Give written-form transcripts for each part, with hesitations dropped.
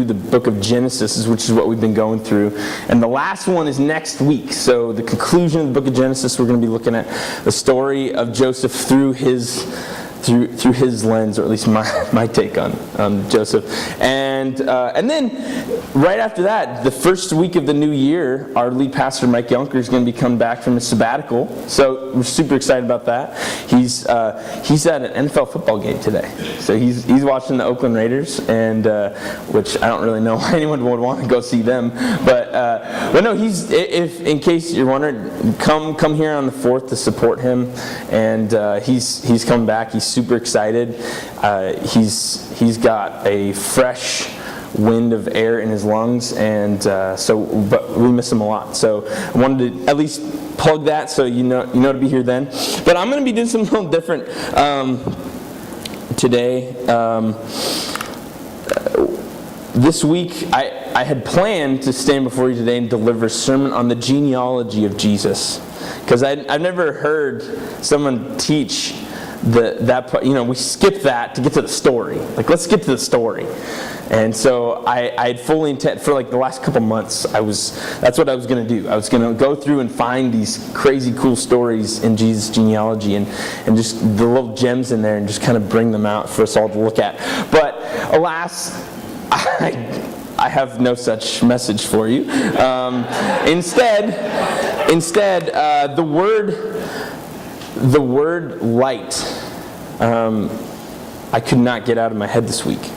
through the book of Genesis, which is what we've been going through. And the last one is next week. So the conclusion of the book of Genesis, we're going to be looking at the story of Joseph through his lens, or at least my take on Joseph. And then right after that, the first week of the new year, our lead pastor Mike Yunker is going to be coming back from his sabbatical. So we're super excited about that. He's at an NFL football game today. So he's watching the Oakland Raiders, and which I don't really know why anyone would want to go see them. But no, if in case you're wondering, come here on the 4th to support him. And he's coming back. He's super excited. He's got a fresh wind of air in his lungs, and but we miss him a lot. So I wanted to at least plug that, so you know to be here then. But I'm going to be doing something a little different today. This week, I had planned to stand before you today and deliver a sermon on the genealogy of Jesus, because I've never heard someone teach that part. We skip that to get to the story. Like, let's get to the story. And so I had fully intent for like the last couple months. That's what I was going to do. I was going to go through and find these crazy cool stories in Jesus' genealogy and just the little gems in there and just kind of bring them out for us all to look at. But alas, I have no such message for you. Instead, the word light, I could not get out of my head this week.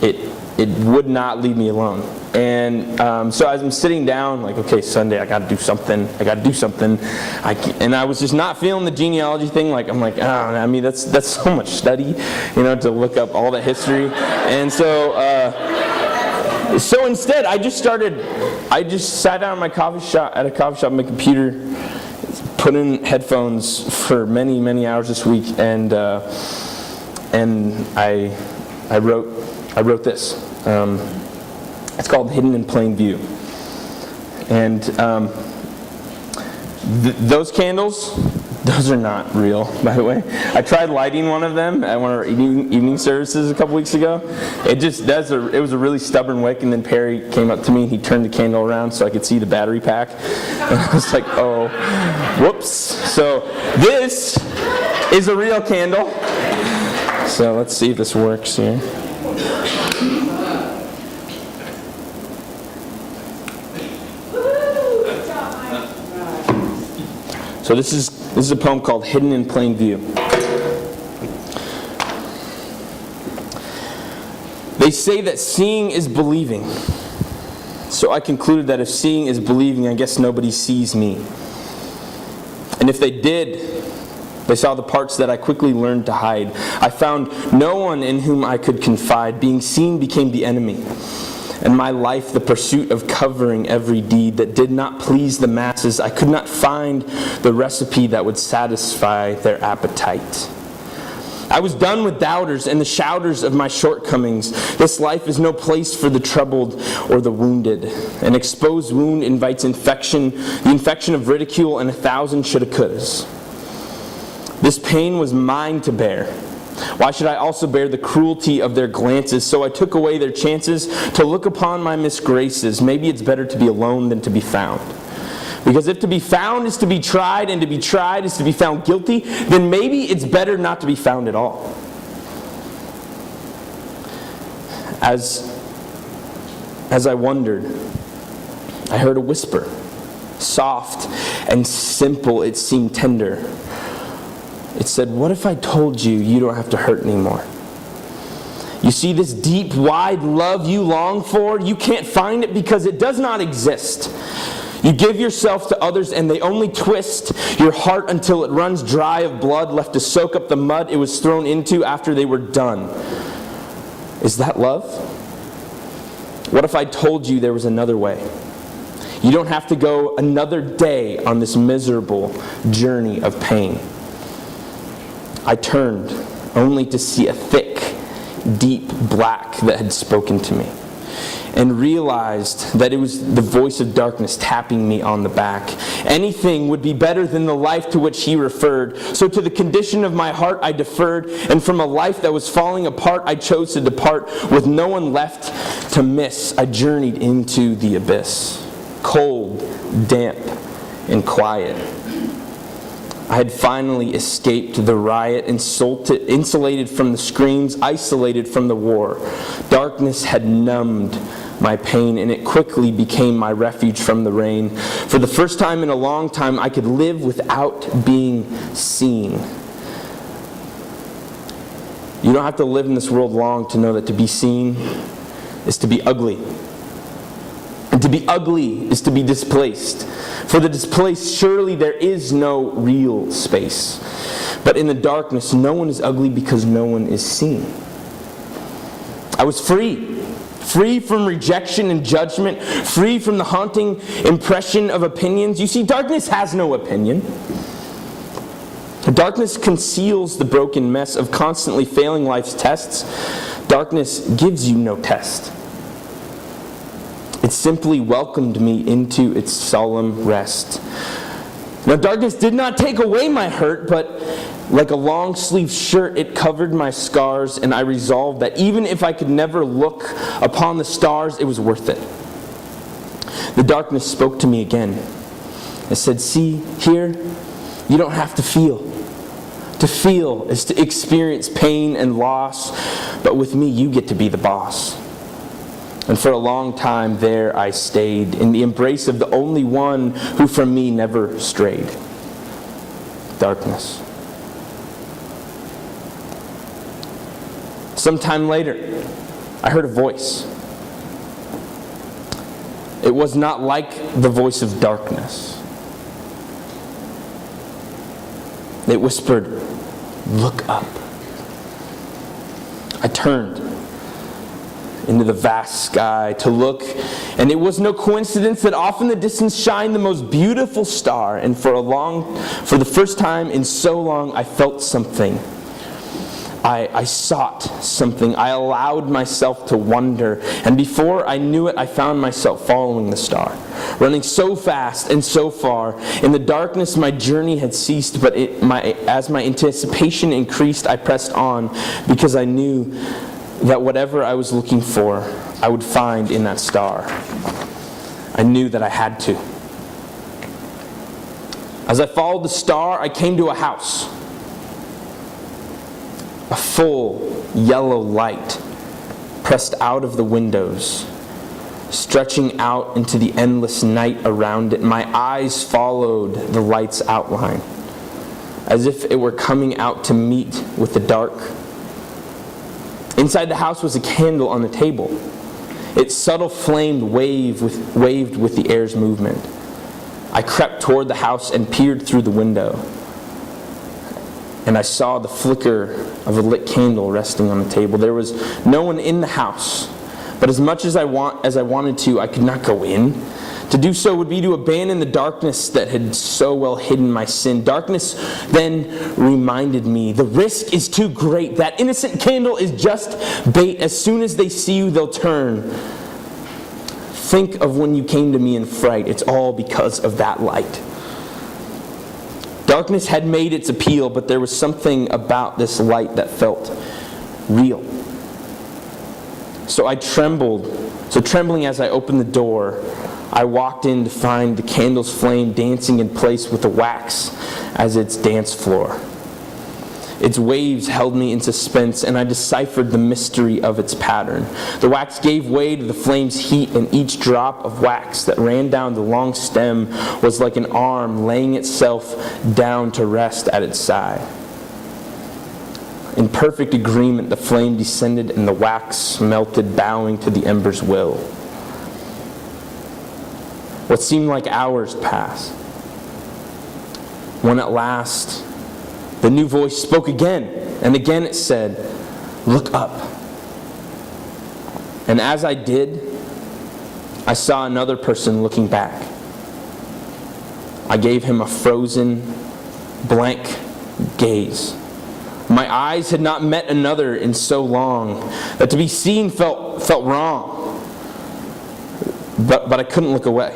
It would not leave me alone. And so as I'm sitting down, like, okay, Sunday, I got to do something. And I was just not feeling the genealogy thing. Like, I'm like, that's so much study, to look up all the history. And so instead, I just sat down at a coffee shop on my computer, put in headphones for many, many hours this week, and I wrote this. It's called Hidden in Plain View. And those candles, those are not real, by the way. I tried lighting one of them at one of our evening services a couple weeks ago. It was a really stubborn wick, and then Perry came up to me and he turned the candle around so I could see the battery pack. And I was like, oh, whoops. So this is a real candle. So let's see if this works here. So this is a poem called Hidden in Plain View. They say that seeing is believing. So I concluded that if seeing is believing, I guess nobody sees me. And if they did, they saw the parts that I quickly learned to hide. I found no one in whom I could confide. Being seen became the enemy. And my life, the pursuit of covering every deed that did not please the masses. I could not find the recipe that would satisfy their appetite. I was done with doubters and the shouters of my shortcomings. This life is no place for the troubled or the wounded. An exposed wound invites infection, the infection of ridicule and 1,000 shoulda couldas. This pain was mine to bear. Why should I also bear the cruelty of their glances? So I took away their chances to look upon my misgraces. Maybe it's better to be alone than to be found. Because if to be found is to be tried, and to be tried is to be found guilty, then maybe it's better not to be found at all. As I wondered, I heard a whisper. Soft and simple, it seemed tender. It said, what if I told you you don't have to hurt anymore? You see, this deep, wide love you long for, you can't find it because it does not exist. You give yourself to others and they only twist your heart until it runs dry of blood left to soak up the mud it was thrown into after they were done. Is that love? What if I told you there was another way? You don't have to go another day on this miserable journey of pain. I turned only to see a thick, deep black that had spoken to me. and realized that it was the voice of darkness tapping me on the back. Anything would be better than the life to which he referred. So to the condition of my heart I deferred, and from a life that was falling apart I chose to depart. With no one left to miss, I journeyed into the abyss. Cold, damp, and quiet. I had finally escaped the riot, insulated from the screams, isolated from the war. Darkness had numbed my pain, and it quickly became my refuge from the rain. For the first time in a long time, I could live without being seen. You don't have to live in this world long to know that to be seen is to be ugly. And to be ugly is to be displaced. For the displaced, surely there is no real space. But in the darkness, no one is ugly because no one is seen. I was free. Free from rejection and judgment. Free from the haunting impression of opinions. You see, darkness has no opinion. Darkness conceals the broken mess of constantly failing life's tests. Darkness gives you no test. It simply welcomed me into its solemn rest. Now, darkness did not take away my hurt, but like a long-sleeved shirt, it covered my scars, and I resolved that even if I could never look upon the stars, it was worth it. The darkness spoke to me again. It said, "See, here, you don't have to feel. To feel is to experience pain and loss, but with me, you get to be the boss." And for a long time there I stayed, in the embrace of the only one who from me never strayed. Darkness. Sometime later, I heard a voice. It was not like the voice of darkness. It whispered, "Look up." I turned into the vast sky to look, and it was no coincidence that off in the distance shined the most beautiful star, and for the first time in so long, I felt something. I sought something. I allowed myself to wonder, and before I knew it, I found myself following the star, running so fast and so far. In the darkness, my journey had ceased, but as my anticipation increased, I pressed on, because I knew that whatever I was looking for, I would find in that star. I knew that I had to. As I followed the star, I came to a house. A full yellow light pressed out of the windows, stretching out into the endless night around it. My eyes followed the light's outline, as if it were coming out to meet with the dark. Inside the house was a candle on the table. Its subtle flame waved with the air's movement. I crept toward the house and peered through the window. And I saw the flicker of a lit candle resting on the table. There was no one in the house, but as much as I wanted to, I could not go in. To do so would be to abandon the darkness that had so well hidden my sin. Darkness then reminded me, the risk is too great. That innocent candle is just bait. As soon as they see you, they'll turn. Think of when you came to me in fright. It's all because of that light. Darkness had made its appeal, but there was something about this light that felt real. So trembling as I opened the door, I walked in to find the candle's flame dancing in place with the wax as its dance floor. Its waves held me in suspense, and I deciphered the mystery of its pattern. The wax gave way to the flame's heat, and each drop of wax that ran down the long stem was like an arm laying itself down to rest at its side. In perfect agreement, the flame descended and the wax melted, bowing to the ember's will. What seemed like hours passed, when at last the new voice spoke again, and again it said, "Look up." And as I did, I saw another person looking back. I gave him a frozen, blank gaze. My eyes had not met another in so long that to be seen felt wrong. but I couldn't look away.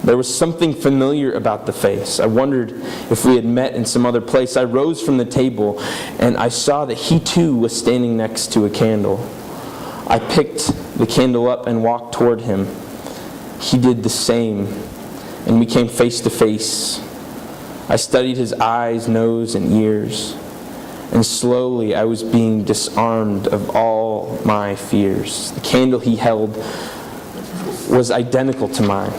There was something familiar about the face. I wondered if we had met in some other place. I rose from the table, and I saw that he too was standing next to a candle. I picked the candle up and walked toward him. He did the same, and we came face to face. I studied his eyes, nose, and ears, and slowly I was being disarmed of all my fears. The candle he held was identical to mine.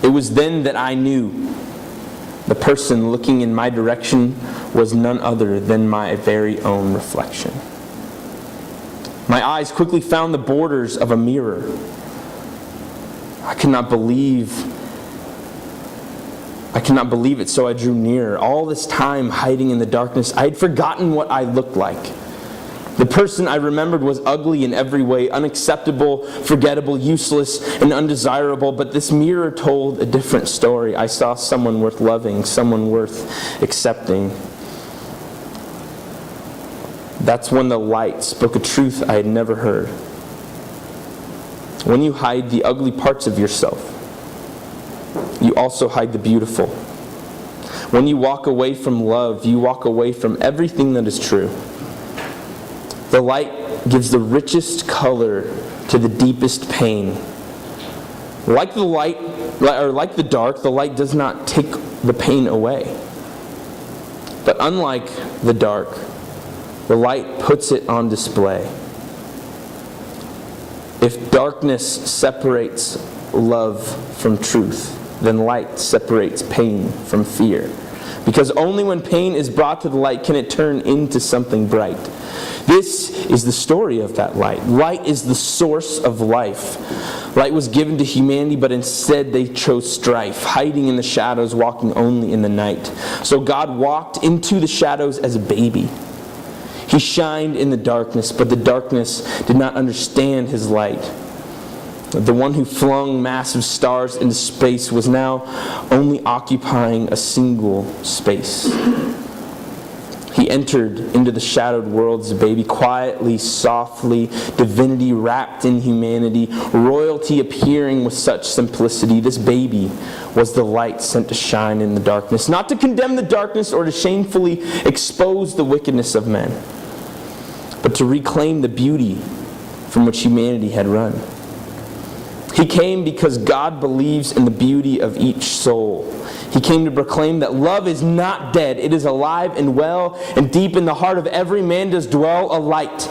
It was then that I knew the person looking in my direction was none other than my very own reflection. My eyes quickly found the borders of a mirror. I could not believe it, so I drew nearer. All this time hiding in the darkness, I had forgotten what I looked like. The person I remembered was ugly in every way, unacceptable, forgettable, useless, and undesirable, but this mirror told a different story. I saw someone worth loving, someone worth accepting. That's when the light spoke a truth I had never heard. When you hide the ugly parts of yourself, you also hide the beautiful. When you walk away from love, you walk away from everything that is true. The light gives the richest color to the deepest pain. Like the dark, the light does not take the pain away. But unlike the dark, the light puts it on display. If darkness separates love from truth, then light separates pain from fear. Because only when pain is brought to the light can it turn into something bright. This is the story of that light. Light is the source of life. Light was given to humanity, but instead they chose strife, hiding in the shadows, walking only in the night. So God walked into the shadows as a baby. He shined in the darkness, but the darkness did not understand his light. The one who flung massive stars into space was now only occupying a single space. He entered into the shadowed world as a baby, quietly, softly, divinity wrapped in humanity, royalty appearing with such simplicity. This baby was the light sent to shine in the darkness, not to condemn the darkness or to shamefully expose the wickedness of men, but to reclaim the beauty from which humanity had run. He came because God believes in the beauty of each soul. He came to proclaim that love is not dead. It is alive and well, and deep in the heart of every man does dwell a light.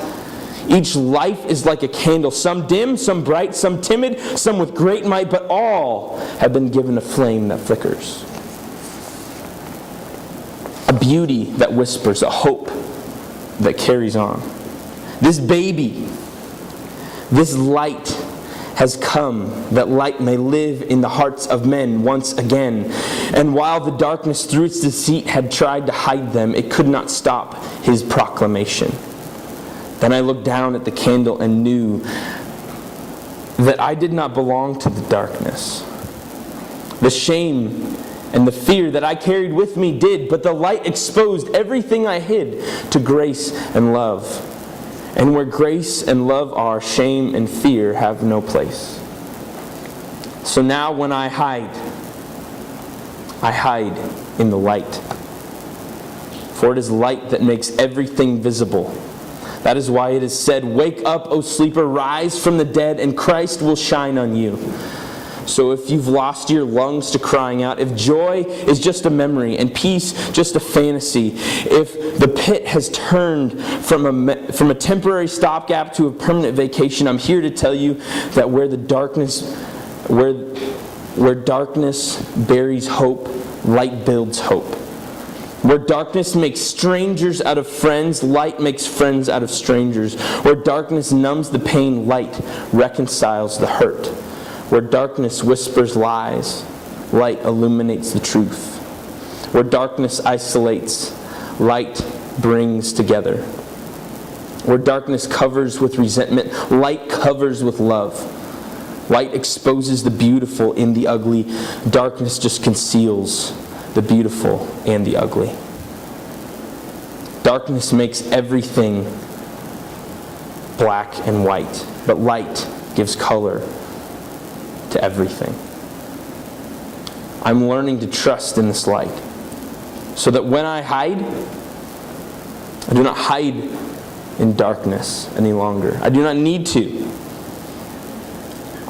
Each life is like a candle, some dim, some bright, some timid, some with great might, but all have been given a flame that flickers. A beauty that whispers, a hope that carries on. This baby, this light has come that light may live in the hearts of men once again. And while the darkness through its deceit had tried to hide them, it could not stop his proclamation. Then I looked down at the candle and knew that I did not belong to the darkness. The shame and the fear that I carried with me did, but the light exposed everything I hid to grace and love. And where grace and love are, shame and fear have no place. So now when I hide in the light. For it is light that makes everything visible. That is why it is said, "Wake up, O sleeper, rise from the dead, and Christ will shine on you." So if you've lost your lungs to crying out, if joy is just a memory and peace just a fantasy, if the pit has turned from a temporary stopgap to a permanent vacation, I'm here to tell you that where darkness buries hope, light builds hope. Where darkness makes strangers out of friends, light makes friends out of strangers. Where darkness numbs the pain, light reconciles the hurt. Where darkness whispers lies, light illuminates the truth. Where darkness isolates, light brings together. Where darkness covers with resentment, light covers with love. Light exposes the beautiful in the ugly. Darkness just conceals the beautiful and the ugly. Darkness makes everything black and white, but light gives color to everything. I'm learning to trust in this light, so that when I hide, I do not hide in darkness any longer. I do not need to.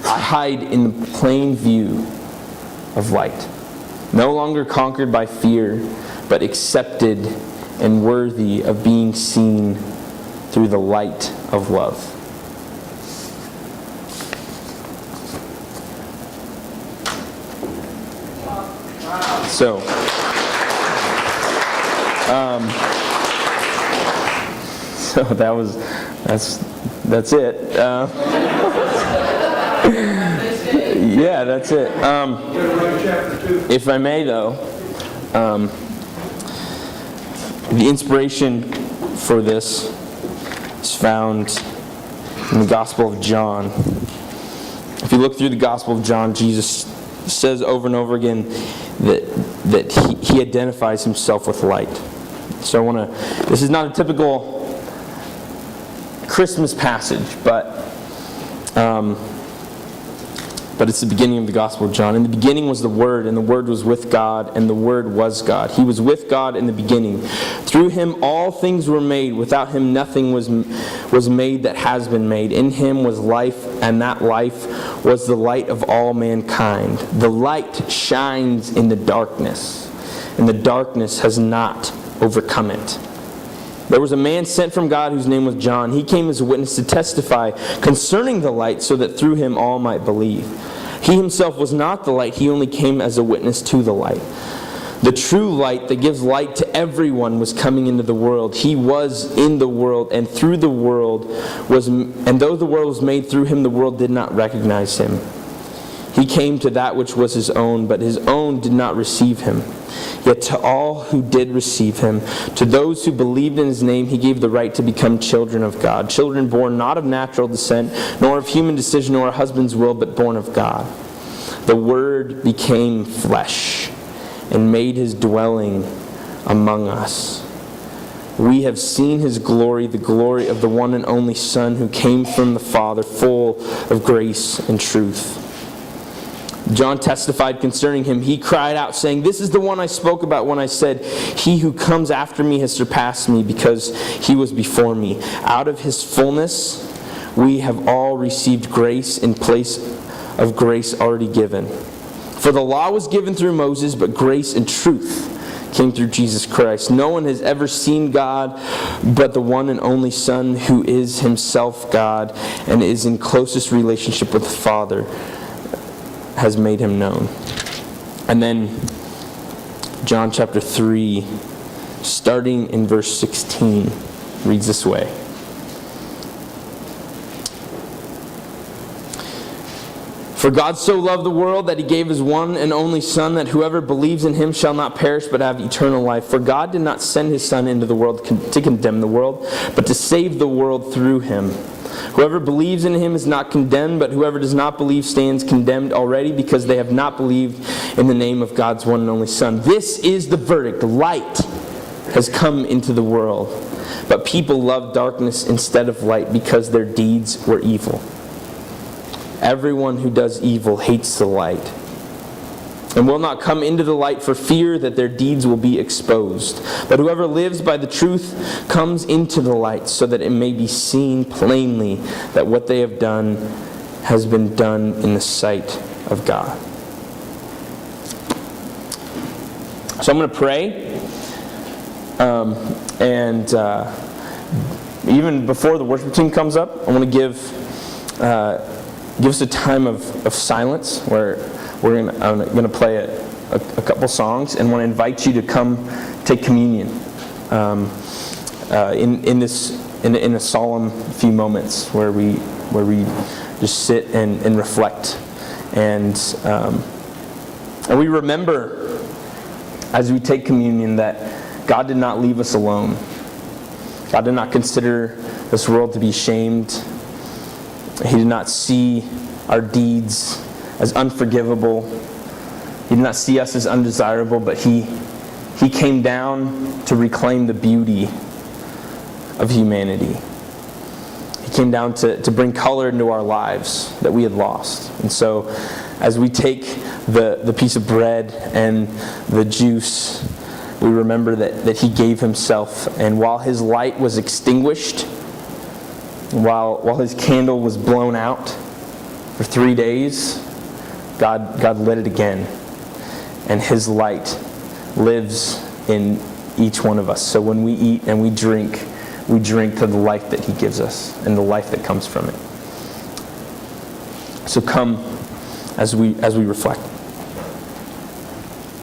I hide in the plain view of light. No longer conquered by fear, but accepted and worthy of being seen through the light of love. So, that's it. Yeah, that's it. If I may, though, the inspiration for this is found in the Gospel of John. If you look through the Gospel of John, Jesus says over and over again that he identifies himself with light. So this is not a typical Christmas passage, but it's the beginning of the Gospel of John. In the beginning was the Word, and the Word was with God, and the Word was God. He was with God in the beginning. Through him all things were made. Without him nothing was made that has been made. In him was life, and that life was the light of all mankind. The light shines in the darkness, and the darkness has not overcome it. There was a man sent from God whose name was John. He came as a witness to testify concerning the light, so that through him all might believe. He himself was not the light. He only came as a witness to the light. The true light that gives light to everyone was coming into the world. He was in the world, and through the world and though the world was made through him, the world did not recognize him. He came to that which was his own, but his own did not receive him. Yet to all who did receive him, to those who believed in his name, he gave the right to become children of God. Children born not of natural descent, nor of human decision, nor a husband's will, but born of God. The Word became flesh and made his dwelling among us. We have seen his glory, the glory of the one and only Son who came from the Father, full of grace and truth. John testified concerning him. He cried out, saying, "This is the one I spoke about when I said, 'He who comes after me has surpassed me, because he was before me.' Out of his fullness we have all received grace in place of grace already given. For the law was given through Moses, but grace and truth came through Jesus Christ. No one has ever seen God but the one and only Son, who is himself God and is in closest relationship with the Father, has made him known." And then John chapter 3, starting in verse 16, reads this way. "For God so loved the world that he gave his one and only Son, that whoever believes in him shall not perish but have eternal life. For God did not send his Son into the world to condemn the world, but to save the world through him. Whoever believes in him is not condemned, but whoever does not believe stands condemned already, because they have not believed in the name of God's one and only Son. This is the verdict. Light has come into the world, but people loved darkness instead of light, because their deeds were evil. Everyone who does evil hates the light, and will not come into the light for fear that their deeds will be exposed. But whoever lives by the truth comes into the light, so that it may be seen plainly that what they have done has been done in the sight of God." So I'm going to pray, and even before the worship team comes up, I want to give us a time of silence where I'm going to play a couple songs, and want to invite you to come take communion in a solemn few moments where we just sit and reflect, and we remember as we take communion that God did not leave us alone. God did not consider this world to be shamed. He did not see our deeds as unforgivable. He did not see us as undesirable, but He came down to reclaim the beauty of humanity. He came down to bring color into our lives that we had lost. And so as we take the piece of bread and the juice, we remember that he gave himself. And while his light was extinguished, while his candle was blown out for 3 days, God lit it again. And his light lives in each one of us. So when we eat and we drink to the life that he gives us and the life that comes from it. So come as we reflect.